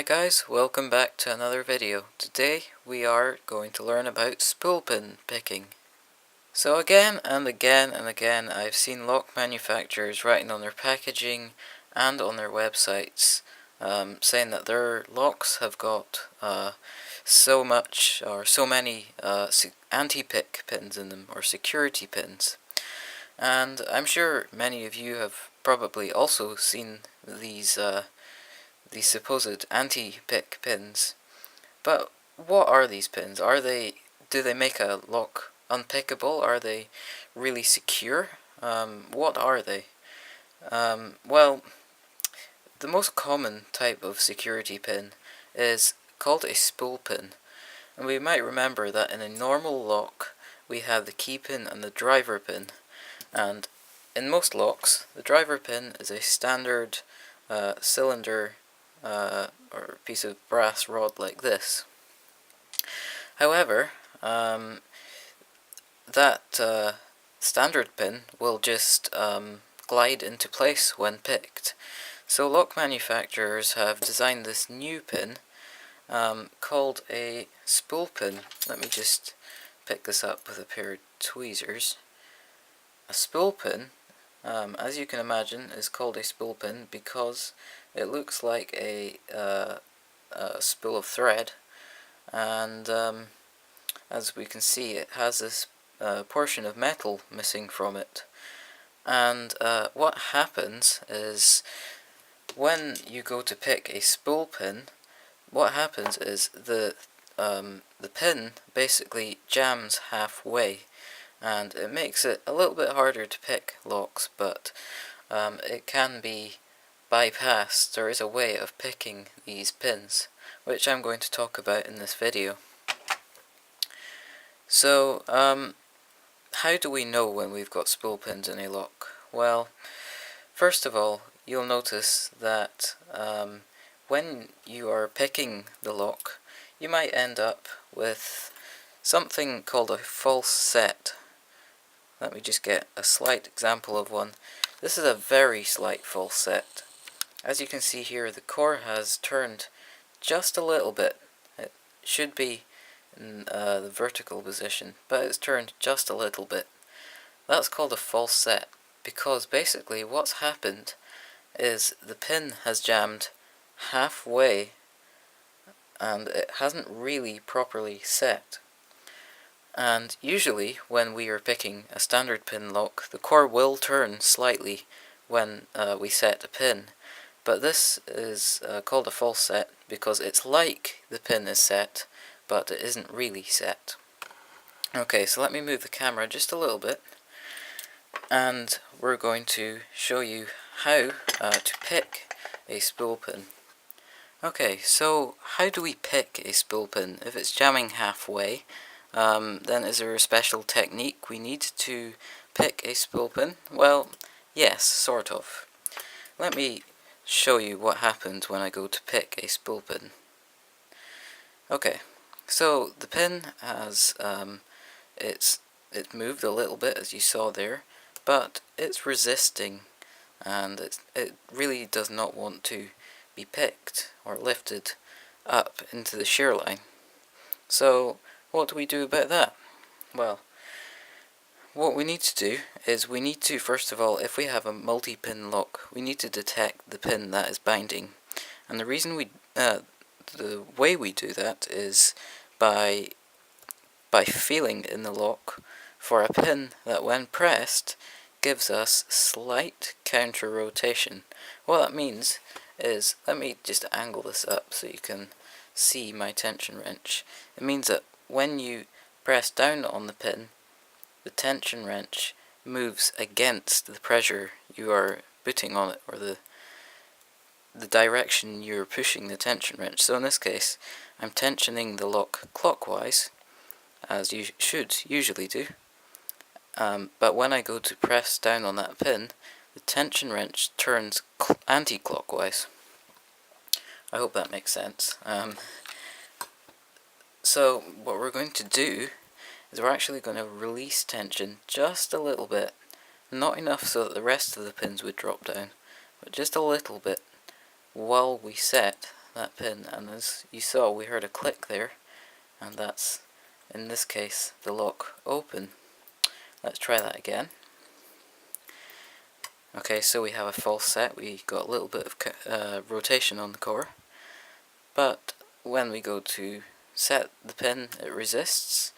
guys, welcome back to another video. Today we are going to learn about spool pin picking. So again and again and again I've seen lock manufacturers writing on their packaging and on their websites saying that their locks have got so much or so many anti-pick pins in them, or security pins. And I'm sure many of you have probably also seen these supposed anti-pick pins. But what are these pins? Do they make a lock unpickable? Are they really secure? What are they? Well, the most common type of security pin is called a spool pin. And we might remember that in a normal lock we have the key pin and the driver pin. And in most locks, the driver pin is a standard cylinder or piece of brass rod like this. However, that standard pin will just glide into place when picked. So lock manufacturers have designed this new pin called a spool pin. Let me just pick this up with a pair of tweezers. A spool pin, as you can imagine, is called a spool pin because it looks like a spool of thread, and as we can see, it has this portion of metal missing from it. And what happens is, when you go to pick a spool pin, what happens is the pin basically jams halfway, and it makes it a little bit harder to pick locks, but it can be bypassed. There is a way of picking these pins, which I'm going to talk about in this video. So, how do we know when we've got spool pins in a lock? Well, first of all, you'll notice that when you are picking the lock, you might end up with something called a false set. Let me just get a slight example of one. This is a very slight false set. As you can see here, the core has turned just a little bit. It should be in the vertical position, but it's turned just a little bit. That's called a false set, because basically what's happened is the pin has jammed halfway and it hasn't really properly set. And usually when we are picking a standard pin lock, the core will turn slightly when we set a pin. But this is called a false set because it's like the pin is set, but it isn't really set. Okay, so let me move the camera just a little bit, and we're going to show you how to pick a spool pin. Okay, so how do we pick a spool pin? If it's jamming halfway, then is there a special technique we need to pick a spool pin? Well, yes, sort of. Let me show you what happened when I go to pick a spool pin. Okay, so the pin has it's moved a little bit, as you saw there, but it's resisting, and it really does not want to be picked or lifted up into the shear line. So what do we do about that? Well, what we need to do is we need to, first of all, if we have a multi-pin lock, we need to detect the pin that is binding. And the reason the way we do that is by feeling in the lock for a pin that, when pressed, gives us slight counter rotation. What that means is, let me just angle this up so you can see my tension wrench. It means that when you press down on the pin, the tension wrench moves against the pressure you are putting on it, or the direction you're pushing the tension wrench. So in this case, I'm tensioning the lock clockwise, as you should usually do, but when I go to press down on that pin, the tension wrench turns anti-clockwise. I hope that makes sense. So what we're going to do is we're actually going to release tension just a little bit, not enough so that the rest of the pins would drop down, but just a little bit while we set that pin, and as you saw we heard a click there, and that's, in this case, the lock open. Let's try that again. Okay, so we have a false set, we got a little bit of rotation on the core, but when we go to set the pin it resists.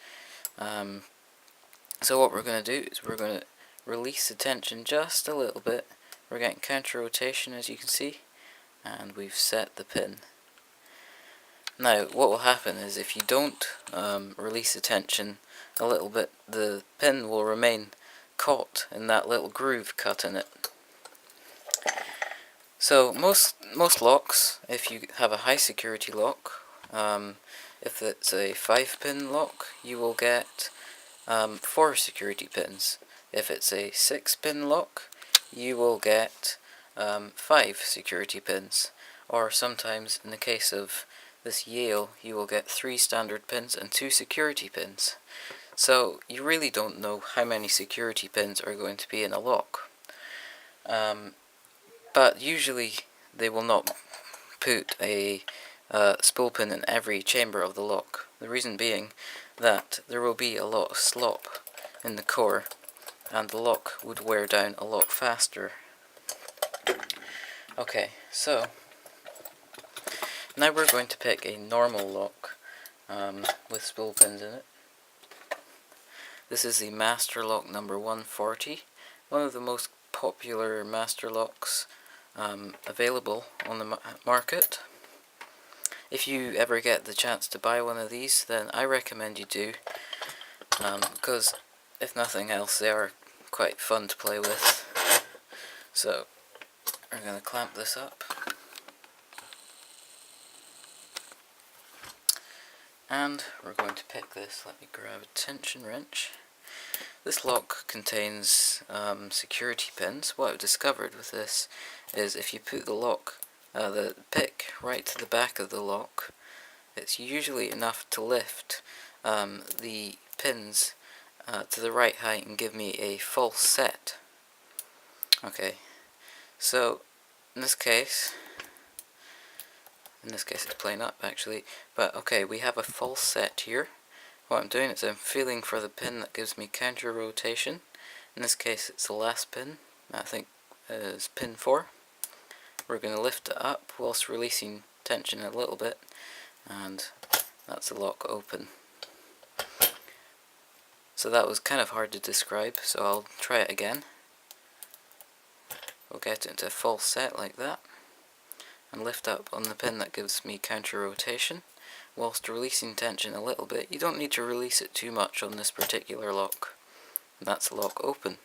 So what we're going to do is we're going to release the tension just a little bit. We're getting counter rotation, as you can see, and we've set the pin. Now what will happen is if you don't release the tension a little bit, the pin will remain caught in that little groove cut in it. So most locks, if you have a high security lock, if it's a 5-pin lock, you will get 4 security pins. If it's a 6-pin lock, you will get 5 security pins. Or sometimes, in the case of this Yale, you will get 3 standard pins and 2 security pins. So you really don't know how many security pins are going to be in a lock. But usually they will not put a spool pin in every chamber of the lock. The reason being that there will be a lot of slop in the core and the lock would wear down a lot faster. Okay, so now we're going to pick a normal lock with spool pins in it. This is the master lock number 140, one of the most popular master locks available on the market. If you ever get the chance to buy one of these, then I recommend you do, because if nothing else they are quite fun to play with. So we're going to clamp this up, and we're going to pick this. Let me grab a tension wrench. This lock contains security pins. What I've discovered with this is if you put the pick right to the back of the lock, it's usually enough to lift the pins to the right height and give me a false set. Okay, so in this case it's playing up actually, but okay, we have a false set here. What I'm doing is I'm feeling for the pin that gives me counter rotation. In this case it's the last pin, I think is pin 4. We're going to lift it up whilst releasing tension a little bit, and that's the lock open. So that was kind of hard to describe, so I'll try it again. We'll get it into a false set like that, and lift up on the pin that gives me counter rotation whilst releasing tension a little bit. You don't need to release it too much on this particular lock. And that's the lock open.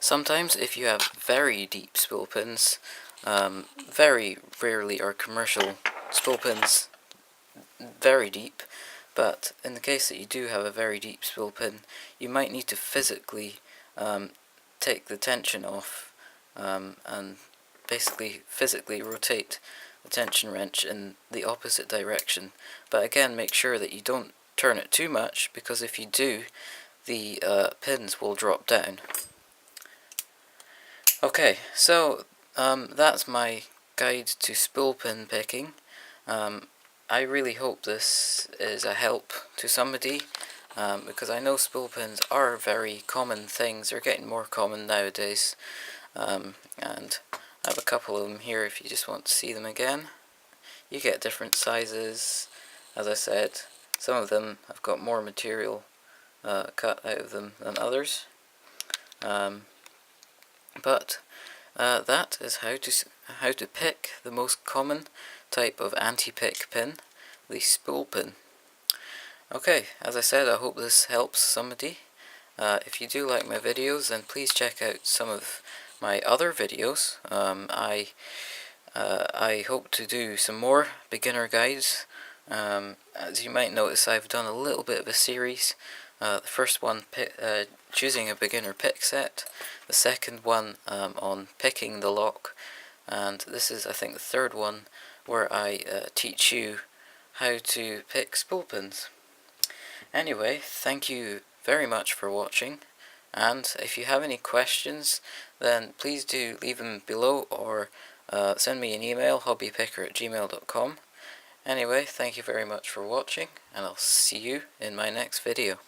Sometimes if you have very deep spool pins, very rarely are commercial spool pins very deep, but in the case that you do have a very deep spool pin, you might need to physically take the tension off and basically physically rotate the tension wrench in the opposite direction. But again, make sure that you don't turn it too much, because if you do, the pins will drop down. Okay, so that's my guide to spool pin picking. I really hope this is a help to somebody, because I know spool pins are very common things. They're getting more common nowadays, and I have a couple of them here if you just want to see them again. You get different sizes, as I said. Some of them have got more material cut out of them than others. But that is how to pick the most common type of anti-pick pin, the spool pin. Okay, as I said, I hope this helps somebody. If you do like my videos, then please check out some of my other videos. I hope to do some more beginner guides. As you might notice, I've done a little bit of a series. The first one, choosing a beginner pick set. The second one on picking the lock. And this is, I think, the third one where I teach you how to pick spool pins. Anyway, thank you very much for watching. And if you have any questions, then please do leave them below, or send me an email, hobbypicker@gmail.com. Anyway, thank you very much for watching, and I'll see you in my next video.